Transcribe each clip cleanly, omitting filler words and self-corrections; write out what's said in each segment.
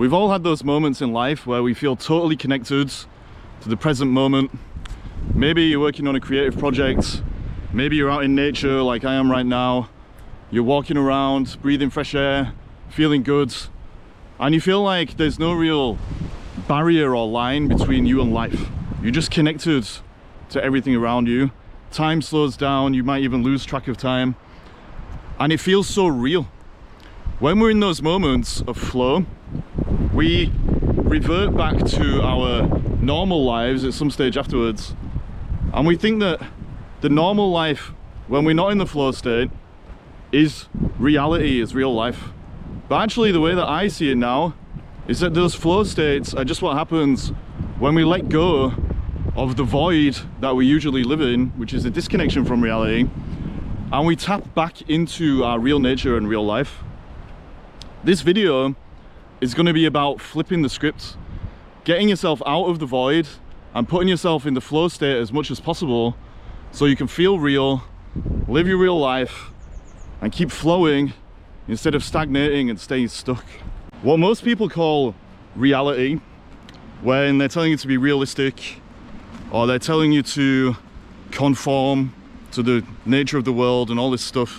We've all had those moments in life where we feel totally connected to the present moment. Maybe you're working on a creative project, maybe you're out in nature like I am right now. You're walking around, breathing fresh air, feeling good, and you feel like there's no real barrier or line between you and life. You're just connected to everything around you. Time slows down, you might even lose track of time, and it feels so real. When we're in those moments of flow, we revert back to our normal lives at some stage afterwards, and we think that the normal life, when we're not in the flow state, is reality, is real life. But actually, the way that I see it now is that those flow states are just what happens when we let go of the void that we usually live in, which is a disconnection from reality, and we tap back into our real nature and real life. This video is going to be about flipping the script, getting yourself out of the void and putting yourself in the flow state as much as possible so you can feel real, live your real life, and keep flowing instead of stagnating and staying stuck. What most people call reality, when they're telling you to be realistic, or they're telling you to conform to the nature of the world and all this stuff,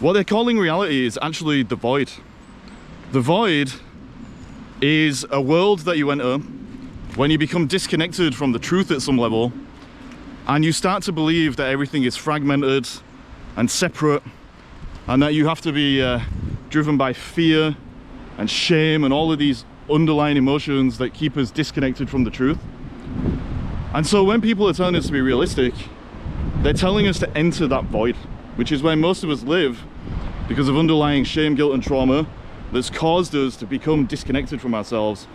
what they're calling reality is actually the void. The void is a world that you enter when you become disconnected from the truth at some level, and you start to believe that everything is fragmented and separate, and that you have to be driven by fear and shame and all of these underlying emotions that keep us disconnected from the truth. And so when people are telling us to be realistic, they're telling us to enter that void, which is where most of us live because of underlying shame, guilt and trauma that's caused us to become disconnected from ourselves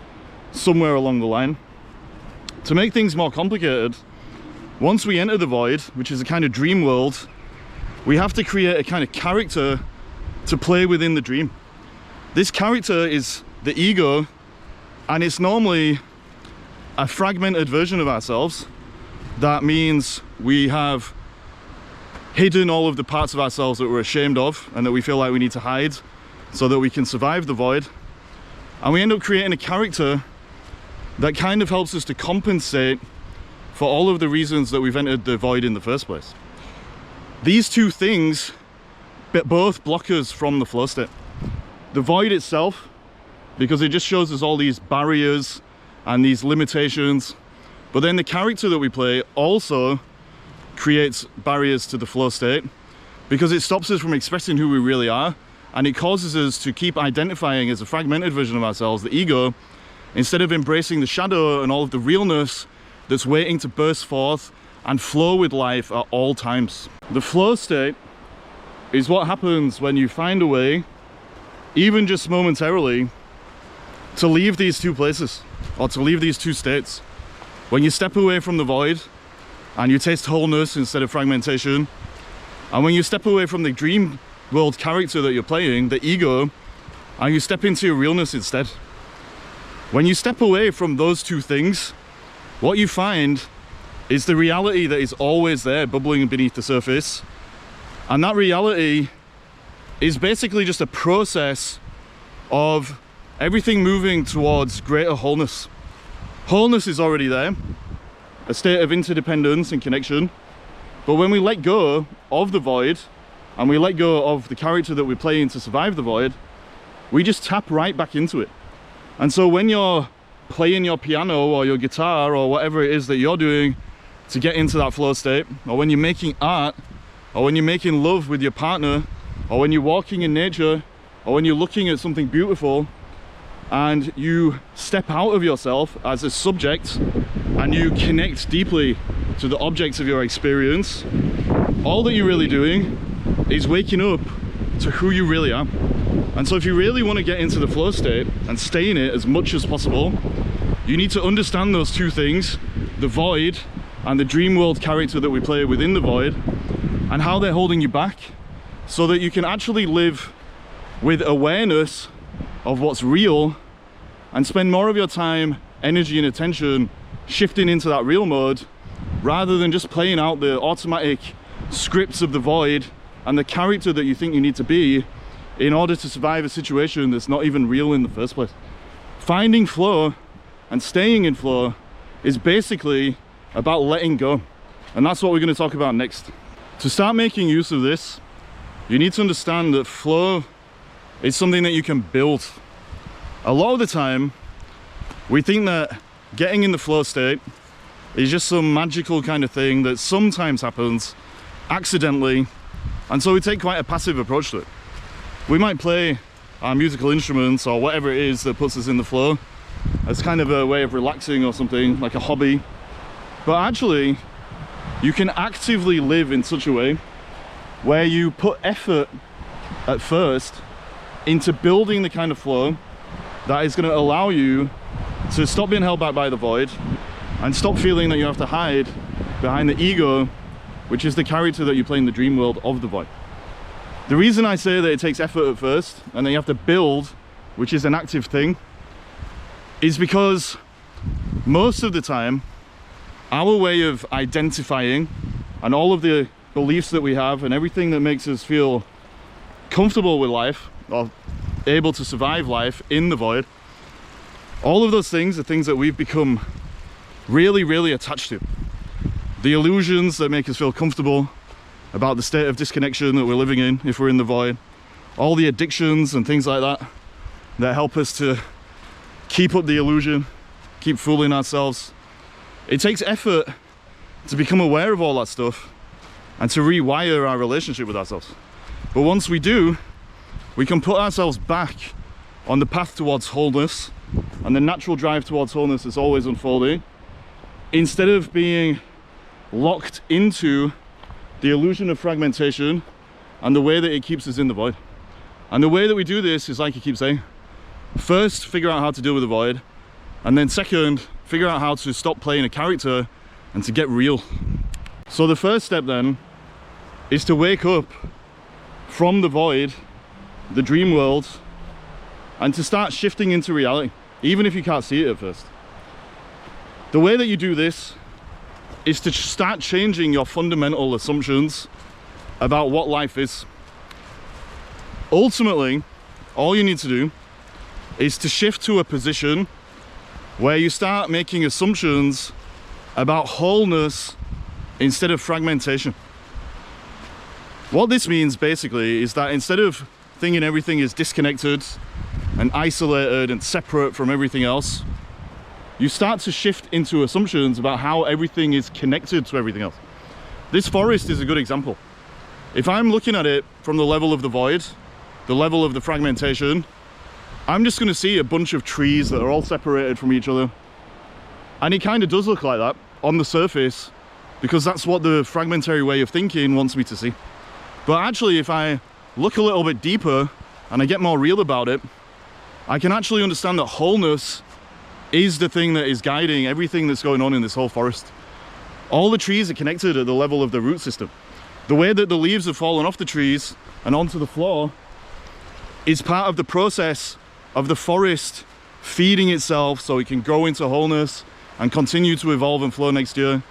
somewhere along the line. To make things more complicated, once we enter the void, which is a kind of dream world, we have to create a kind of character to play within the dream. This character is the ego, and it's normally a fragmented version of ourselves. That means we have hidden all of the parts of ourselves that we're ashamed of and that we feel like we need to hide so that we can survive the void. And we end up creating a character that kind of helps us to compensate for all of the reasons that we've entered the void in the first place. These two things both block us from the flow state. The void itself, because it just shows us all these barriers and these limitations, but then the character that we play also creates barriers to the flow state because it stops us from expressing who we really are, and it causes us to keep identifying as a fragmented version of ourselves, the ego, instead of embracing the shadow and all of the realness that's waiting to burst forth and flow with life at all times. The flow state is what happens when you find a way, even just momentarily, to leave these two places, or to leave these two states. When you step away from the void and you taste wholeness instead of fragmentation, and when you step away from the dream world character that you're playing, the ego, and you step into your realness instead. When you step away from those two things, what you find is the reality that is always there, bubbling beneath the surface. And that reality is basically just a process of everything moving towards greater wholeness. Wholeness is already there, a state of interdependence and connection. But when we let go of the void, and we let go of the character that we're playing to survive the void, we just tap right back into it. And so when you're playing your piano or your guitar or whatever it is that you're doing to get into that flow state, or when you're making art, or when you're making love with your partner, or when you're walking in nature, or when you're looking at something beautiful, and you step out of yourself as a subject and you connect deeply to the objects of your experience, all that you're really doing is waking up to who you really are. And so if you really want to get into the flow state and stay in it as much as possible, you need to understand those two things, the void and the dream world character that we play within the void, and how they're holding you back, so that you can actually live with awareness of what's real and spend more of your time, energy and attention shifting into that real mode, rather than just playing out the automatic scripts of the void and the character that you think you need to be in order to survive a situation that's not even real in the first place. Finding flow and staying in flow is basically about letting go. And that's what we're going to talk about next. To start making use of this, you need to understand that flow is something that you can build. A lot of the time, we think that getting in the flow state is just some magical kind of thing that sometimes happens accidentally, and so we take quite a passive approach to it. We might play our musical instruments or whatever it is that puts us in the flow as kind of a way of relaxing or something, like a hobby. But actually, you can actively live in such a way where you put effort at first into building the kind of flow that is going to allow you to stop being held back by the void and stop feeling that you have to hide behind the ego, which is the character that you play in the dream world of the void. The reason I say that it takes effort at first and then you have to build, which is an active thing, is because most of the time our way of identifying and all of the beliefs that we have and everything that makes us feel comfortable with life or able to survive life in the void, all of those things are things that we've become really attached to. The illusions that make us feel comfortable about the state of disconnection that we're living in if we're in the void, all the addictions and things like that that help us to keep up the illusion, keep fooling ourselves. It takes effort to become aware of all that stuff and to rewire our relationship with ourselves. But once we do, we can put ourselves back on the path towards wholeness, and the natural drive towards wholeness is always unfolding, instead of being locked into the illusion of fragmentation and the way that it keeps us in the void. And the way that we do this is, like I keep saying, first figure out how to deal with the void, and then second figure out how to stop playing a character and to get real. So the first step then is to wake up from the void, the dream world, and to start shifting into reality, even if you can't see it at first. The way that you do this is to start changing your fundamental assumptions about what life is. Ultimately, all you need to do is to shift to a position where you start making assumptions about wholeness instead of fragmentation. What this means basically is that instead of thinking everything is disconnected and isolated and separate from everything else, you start to shift into assumptions about how everything is connected to everything else. This forest is a good example. If I'm looking at it from the level of the void, the level of the fragmentation, I'm just going to see a bunch of trees that are all separated from each other. And it kind of does look like that on the surface, because that's what the fragmentary way of thinking wants me to see. But actually, if I look a little bit deeper and I get more real about it, I can actually understand that wholeness is the thing that is guiding everything that's going on in this whole forest. All the trees are connected at the level of the root system. The way that the leaves have fallen off the trees and onto the floor is part of the process of the forest feeding itself so it can grow into wholeness and continue to evolve and flow next year.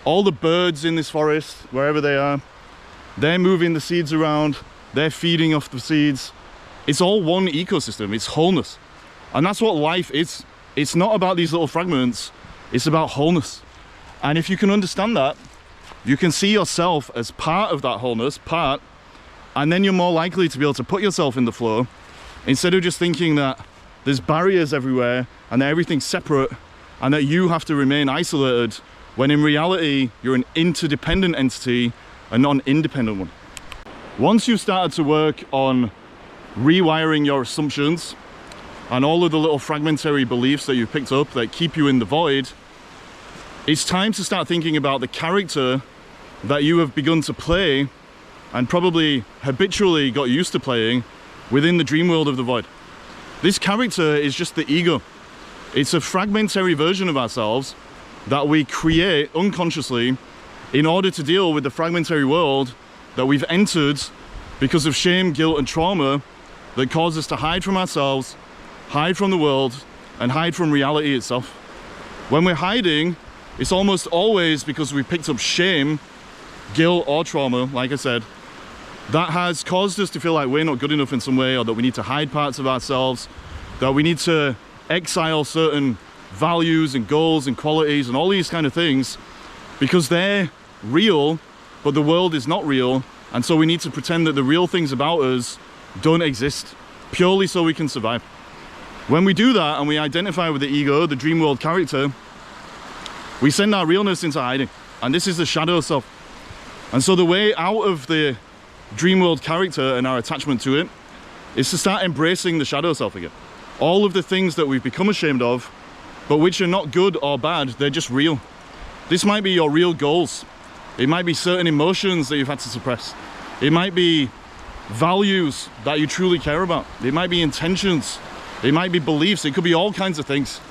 All the birds in this forest, wherever they are, they're moving the seeds around, they're feeding off the seeds. It's all one ecosystem, it's wholeness. And that's what life is. It's not about these little fragments, it's about wholeness. And if you can understand that, you can see yourself as part of that wholeness, and then you're more likely to be able to put yourself in the flow, instead of just thinking that there's barriers everywhere and that everything's separate and that you have to remain isolated, when in reality you're an interdependent entity and not an independent one. Once you've started to work on rewiring your assumptions and all of the little fragmentary beliefs that you've picked up that keep you in the void, it's time to start thinking about the character that you have begun to play and probably habitually got used to playing within the dream world of the void. This character is just the ego. It's a fragmentary version of ourselves that we create unconsciously in order to deal with the fragmentary world that we've entered because of shame, guilt, and trauma that cause us to hide from ourselves, hide from the world, and hide from reality itself. When we're hiding, it's almost always because we picked up shame, guilt, or trauma, like I said, that has caused us to feel like we're not good enough in some way, or that we need to hide parts of ourselves, that we need to exile certain values and goals and qualities and all these kind of things because they're real, but the world is not real. And so we need to pretend that the real things about us don't exist, purely so we can survive. When we do that and we identify with the ego, the dream world character, we send our realness into hiding. And this is the shadow self. And so the way out of the dream world character and our attachment to it is to start embracing the shadow self again. All of the things that we've become ashamed of, but which are not good or bad, they're just real. This might be your real goals. It might be certain emotions that you've had to suppress. It might be values that you truly care about. It might be intentions. It might be beliefs. It could be all kinds of things.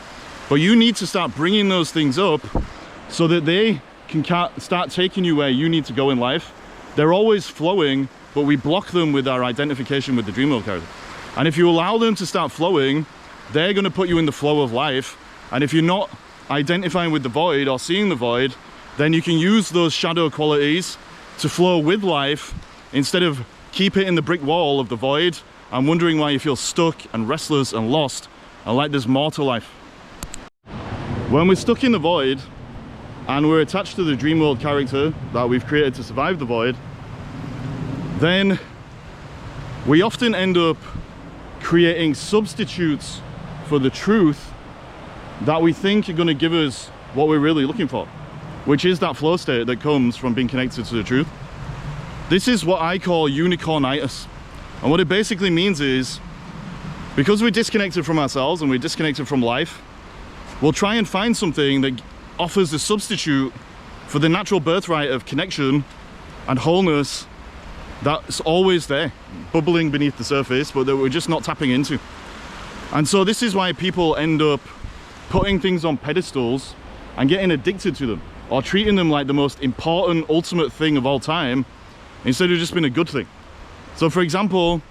But you need to start bringing those things up so that they can start taking you where you need to go in life. They're always flowing, but we block them with our identification with the dream world character. And if you allow them to start flowing, they're going to put you in the flow of life. And if you're not identifying with the void or seeing the void, then you can use those shadow qualities to flow with life instead of keep hitting the brick wall of the void and wondering why you feel stuck and restless and lost and like there's more to life. When we're stuck in the void and we're attached to the dream world character that we've created to survive the void, then we often end up creating substitutes for the truth that we think are going to give us what we're really looking for, which is that flow state that comes from being connected to the truth. This is what I call unicornitis. And what it basically means is, because we're disconnected from ourselves and we're disconnected from life, we'll try and find something that offers a substitute for the natural birthright of connection and wholeness that's always there, bubbling beneath the surface, but that we're just not tapping into. And so this is why people end up putting things on pedestals and getting addicted to them, or treating them like the most important, ultimate thing of all time, instead of just being a good thing. So for example,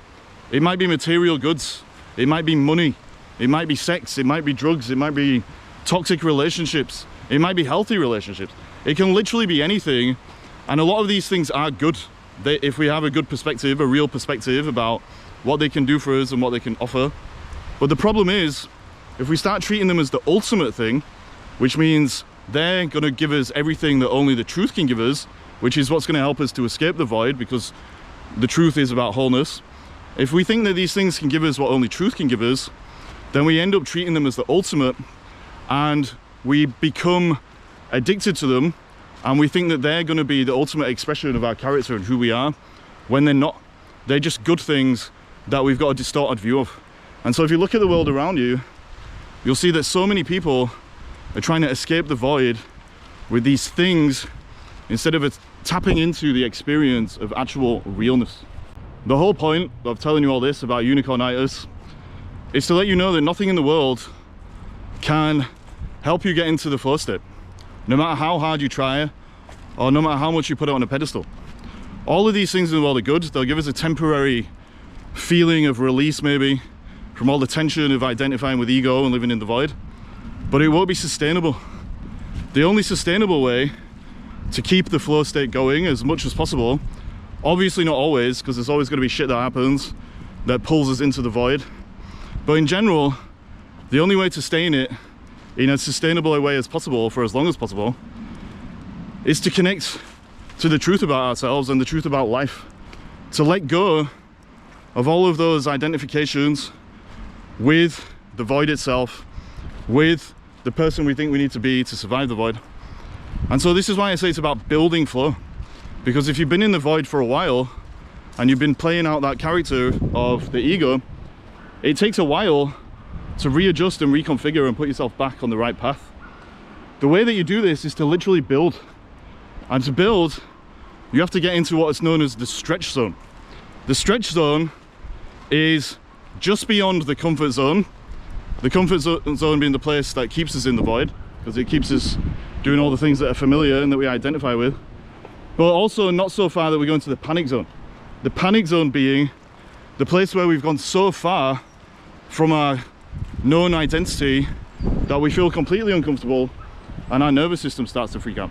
it might be material goods, it might be money, it might be sex, it might be drugs, it might be toxic relationships, it might be healthy relationships. It can literally be anything, and a lot of these things are good. If we have a good perspective, a real perspective about what they can do for us and what they can offer. But the problem is, if we start treating them as the ultimate thing, which means they're going to give us everything that only the truth can give us, which is what's going to help us to escape the void, because the truth is about wholeness. If we think that these things can give us what only truth can give us, then we end up treating them as the ultimate, and we become addicted to them, and we think that they're going to be the ultimate expression of our character and who we are, when they're not. They're just good things that we've got a distorted view of. And so if you look at the world around you, you'll see that so many people are trying to escape the void with these things instead of tapping into the experience of actual realness. The whole point of telling you all this about unicornitis is to let you know that nothing in the world can help you get into the flow state, no matter how hard you try, or no matter how much you put it on a pedestal. All of these things in the world are good. They'll give us a temporary feeling of release, maybe, from all the tension of identifying with ego and living in the void, but it won't be sustainable. The only sustainable way to keep the flow state going as much as possible, obviously not always, because there's always going to be shit that happens that pulls us into the void, but in general, the only way to stay in it in as sustainable a way as possible for as long as possible is to connect to the truth about ourselves and the truth about life, to let go of all of those identifications with the void itself, with the person we think we need to be to survive the void. And so this is why I say it's about building flow, because if you've been in the void for a while and you've been playing out that character of the ego, it takes a while to readjust and reconfigure and put yourself back on the right path. The way that you do this is to literally build, and to build you have to get into what is known as the stretch zone. The stretch zone is just beyond the comfort zone. The comfort zone being the place that keeps us in the void, because it keeps us doing all the things that are familiar and that we identify with, but also not so far that we go into the panic zone. The panic zone being the place where we've gone so far from our known identity that we feel completely uncomfortable and our nervous system starts to freak out.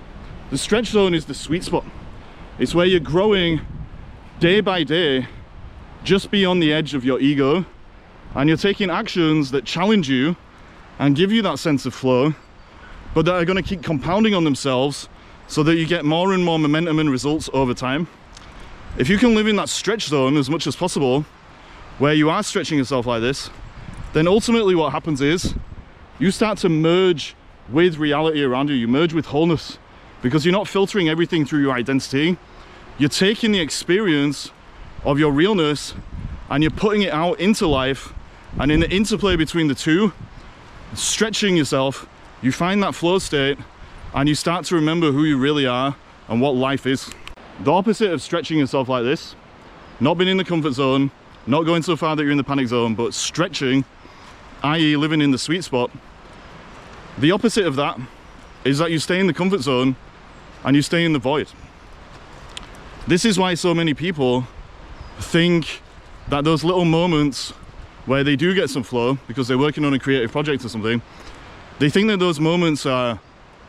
The stretch zone is the sweet spot. It's where you're growing day by day just be on the edge of your ego, and you're taking actions that challenge you and give you that sense of flow, but that are going to keep compounding on themselves so that you get more and more momentum and results over time. If you can live in that stretch zone as much as possible, where you are stretching yourself like this, then ultimately what happens is you start to merge with reality around you. You merge with wholeness, because you're not filtering everything through your identity. You're taking the experience of your realness and you're putting it out into life, and in the interplay between the two, stretching yourself, you find that flow state and you start to remember who you really are and what life is. The opposite of stretching yourself like this, not being in the comfort zone, not going so far that you're in the panic zone, but stretching, i.e. living in the sweet spot, the opposite of that is that you stay in the comfort zone and you stay in the void. This is why so many people think that those little moments where they do get some flow because they're working on a creative project or something, they think that those moments are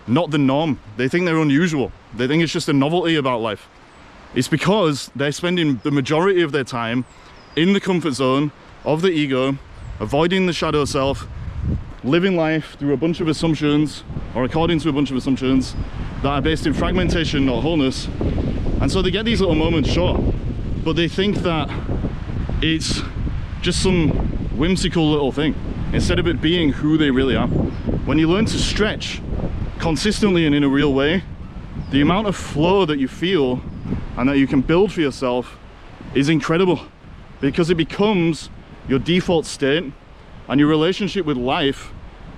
not the norm. They think they're unusual. They think it's just a novelty about life. It's because they're spending the majority of their time in the comfort zone of the ego, avoiding the shadow self, living life through a bunch of assumptions, or according to a bunch of assumptions that are based in fragmentation, not wholeness. And so they get these little moments, sure, but they think that it's just some whimsical little thing, instead of it being who they really are. When you learn to stretch consistently and in a real way, the amount of flow that you feel and that you can build for yourself is incredible, because it becomes your default state, and your relationship with life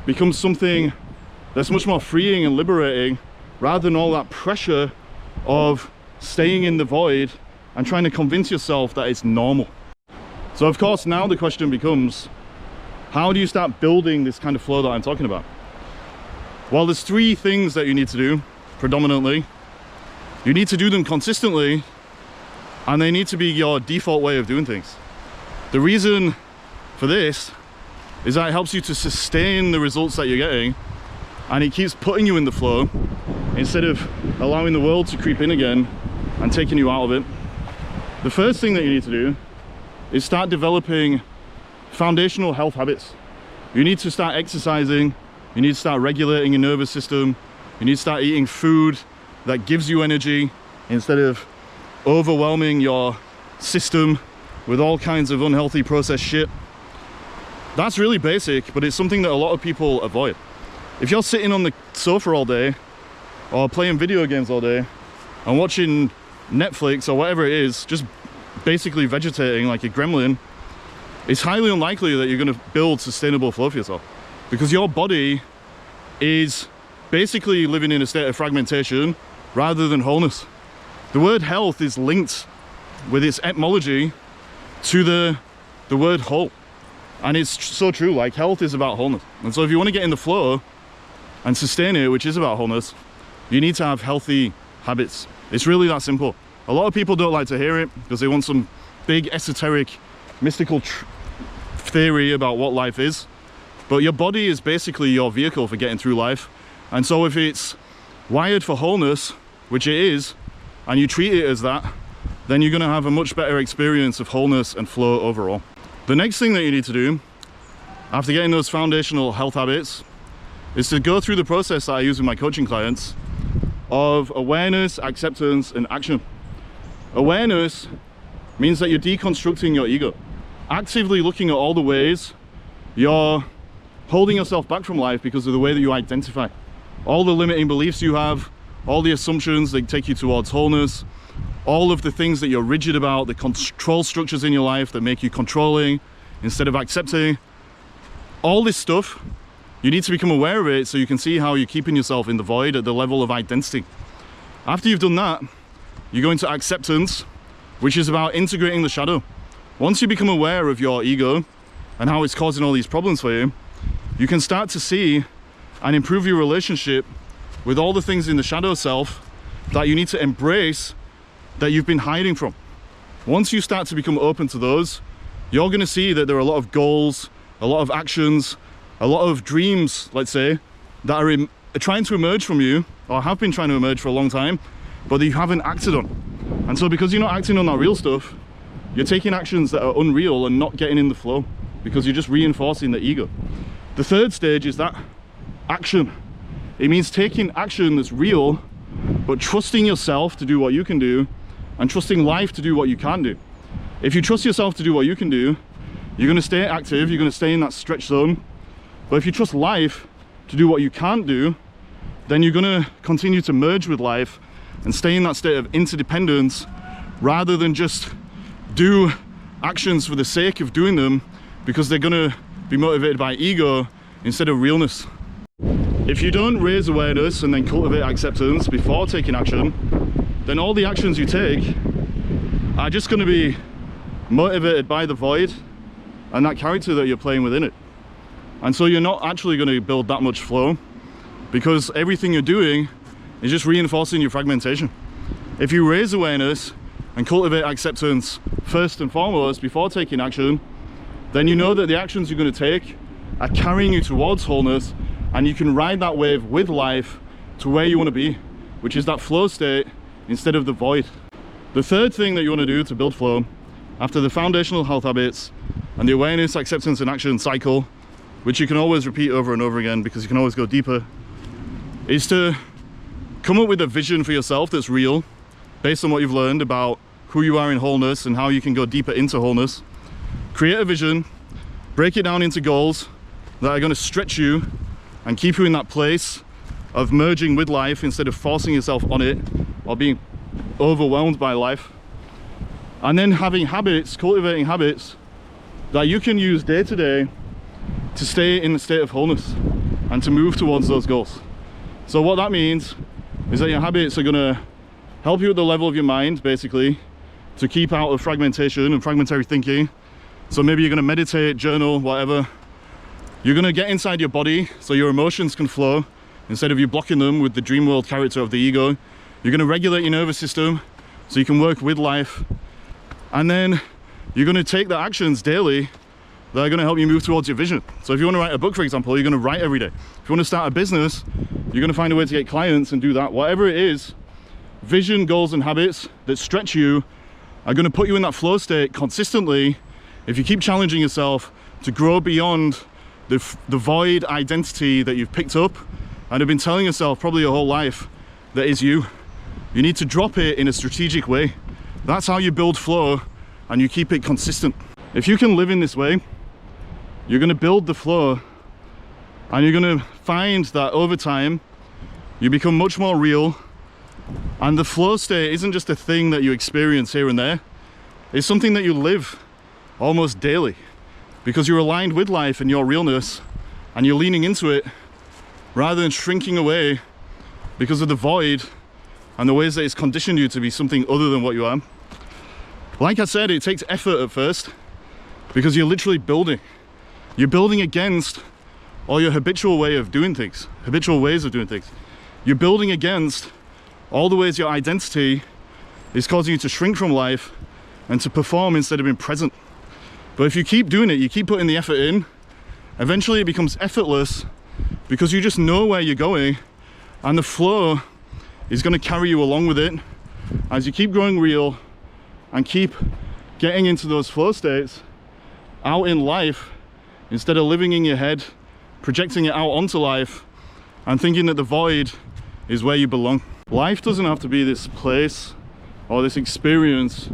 becomes something that's much more freeing and liberating, rather than all that pressure of staying in the void and trying to convince yourself that it's normal. So of course now the question becomes, how do you start building this kind of flow that I'm talking about? Well, there's three things that you need to do predominantly. You need to do them consistently, and they need to be your default way of doing things. The reason for this is that it helps you to sustain the results that you're getting, and it keeps putting you in the flow instead of allowing the world to creep in again and taking you out of it. The first thing that you need to do is start developing foundational health habits. You need to start exercising, you need to start regulating your nervous system, you need to start eating food that gives you energy instead of overwhelming your system with all kinds of unhealthy processed shit. That's really basic, but it's something that a lot of people avoid. If you're sitting on the sofa all day, or playing video games all day, and watching Netflix or whatever it is, just basically vegetating like a gremlin, it's highly unlikely that you're going to build sustainable flow for yourself, because your body is basically living in a state of fragmentation rather than wholeness. The word health is linked with its etymology to the word whole, and it's so true. Like, health is about wholeness, and so if you want to get in the flow and sustain it, which is about wholeness, you need to have healthy habits. It's really that simple. A lot of people don't like to hear it because they want some big esoteric mystical theory about what life is, but your body is basically your vehicle for getting through life. And so if it's wired for wholeness, which it is, and you treat it as that, then you're going to have a much better experience of wholeness and flow overall. The next thing that you need to do after getting those foundational health habits is to go through the process that I use with my coaching clients of awareness, acceptance, and action. Awareness means that you're deconstructing your ego, actively looking at all the ways you're holding yourself back from life because of the way that you identify, all the limiting beliefs you have, all the assumptions that take you towards wholeness, all of the things that you're rigid about, the control structures in your life that make you controlling instead of accepting. All this stuff, you need to become aware of it so you can see how you're keeping yourself in the void at the level of identity. After you've done that, you go into acceptance, which is about integrating the shadow. Once you become aware of your ego and how it's causing all these problems for you, you can start to see and improve your relationship with all the things in the shadow self that you need to embrace, that you've been hiding from. Once you start to become open to those, you're going to see that there are a lot of goals, a lot of actions, a lot of dreams, let's say, that are trying to emerge from you, or have been trying to emerge for a long time, but that you haven't acted on. And so because you're not acting on that real stuff, you're taking actions that are unreal and not getting in the flow, because you're just reinforcing the ego. The third stage is that action. It means taking action that's real, but trusting yourself to do what you can do, and trusting life to do what you can do. If you trust yourself to do what you can do, you're going to stay active, you're going to stay in that stretch zone. But if you trust life to do what you can't do, then you're going to continue to merge with life and stay in that state of interdependence, rather than just do actions for the sake of doing them because they're going to be motivated by ego instead of realness. If you don't raise awareness and then cultivate acceptance before taking action, then all the actions you take are just going to be motivated by the void and that character that you're playing within it. And so you're not actually going to build that much flow, because everything you're doing is just reinforcing your fragmentation. If you raise awareness and cultivate acceptance first and foremost before taking action, then you know that the actions you're going to take are carrying you towards wholeness, and you can ride that wave with life to where you want to be, which is that flow state instead of the void. The third thing that you want to do to build flow, after the foundational health habits and the awareness, acceptance and action cycle, which you can always repeat over and over again because you can always go deeper, is to come up with a vision for yourself that's real, based on what you've learned about who you are in wholeness and how you can go deeper into wholeness. Create a vision, break it down into goals that are going to stretch you and keep you in that place of merging with life instead of forcing yourself on it or being overwhelmed by life. And then having habits, cultivating habits that you can use day to day to stay in a state of wholeness and to move towards those goals. So what that means is that your habits are going to help you at the level of your mind, basically, to keep out of fragmentation and fragmentary thinking. So maybe you're going to meditate, journal, whatever. You're going to get inside your body so your emotions can flow instead of you blocking them with the dreamworld character of the ego. You're going to regulate your nervous system so you can work with life. And then you're going to take the actions daily that are going to help you move towards your vision. So if you want to write a book, for example, you're going to write every day. If you want to start a business, you're going to find a way to get clients and do that. Whatever it is, vision, goals and habits that stretch you are going to put you in that flow state consistently if you keep challenging yourself to grow beyond the void identity that you've picked up and have been telling yourself probably your whole life that is you. You need to drop it in a strategic way. That's how you build flow and you keep it consistent. If you can live in this way, you're going to build the flow, and you're going to find that over time you become much more real, and the flow state isn't just a thing that you experience here and there. It's something that you live almost daily, because you're aligned with life and your realness, and you're leaning into it rather than shrinking away because of the void and the ways that it's conditioned you to be something other than what you are. Like I said, it takes effort at first because you're literally building. You're building against all your habitual way of doing things, habitual ways of doing things. You're building against all the ways your identity is causing you to shrink from life and to perform instead of being present. But if you keep doing it, you keep putting the effort in, eventually it becomes effortless because you just know where you're going, and the flow is going to carry you along with it as you keep growing real and keep getting into those flow states out in life instead of living in your head, projecting it out onto life and thinking that the void is where you belong. Life doesn't have to be this place or this experience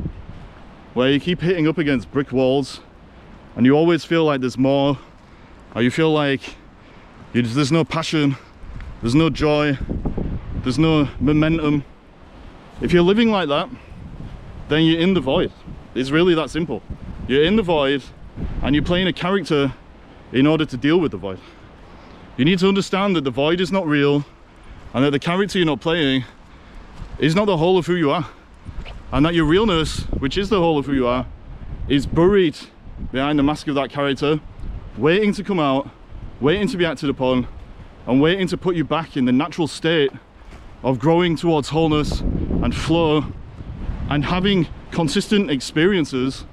where you keep hitting up against brick walls and you always feel like there's more, or you feel like there's no passion, there's no joy, there's no momentum. If you're living like that, then you're in the void. It's really that simple. You're in the void and you're playing a character in order to deal with the void. You need to understand that the void is not real and that the character you're not playing is not the whole of who you are, and that your realness, which is the whole of who you are, is buried behind the mask of that character, waiting to come out, waiting to be acted upon, and waiting to put you back in the natural state of growing towards wholeness and flow and having consistent experiences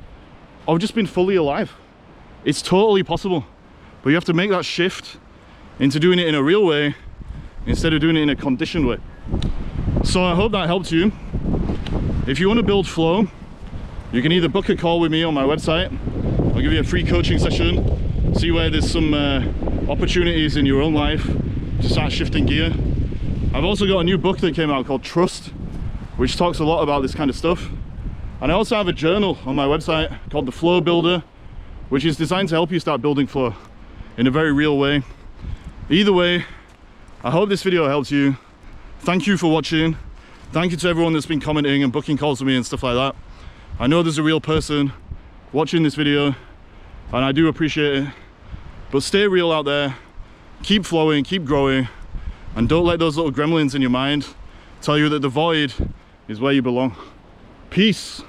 of just being fully alive. It's totally possible, but you have to make that shift into doing it in a real way instead of doing it in a conditioned way. So I hope that helped you. if you want to build flow, you can either book a call with me on my website. I'll give you a free coaching session, see where there's some opportunities in your own life to start shifting gear. I've also got a new book that came out called Trust, which talks a lot about this kind of stuff. And I also have a journal on my website called The Flow Builder, which is designed to help you start building flow in a very real way. Either way, I hope this video helps you. Thank you for watching. Thank you to everyone that's been commenting and booking calls with me and stuff like that. I know there's a real person watching this video, and I do appreciate it. But stay real out there, keep flowing, keep growing, and don't let those little gremlins in your mind tell you that the void is where you belong. Peace.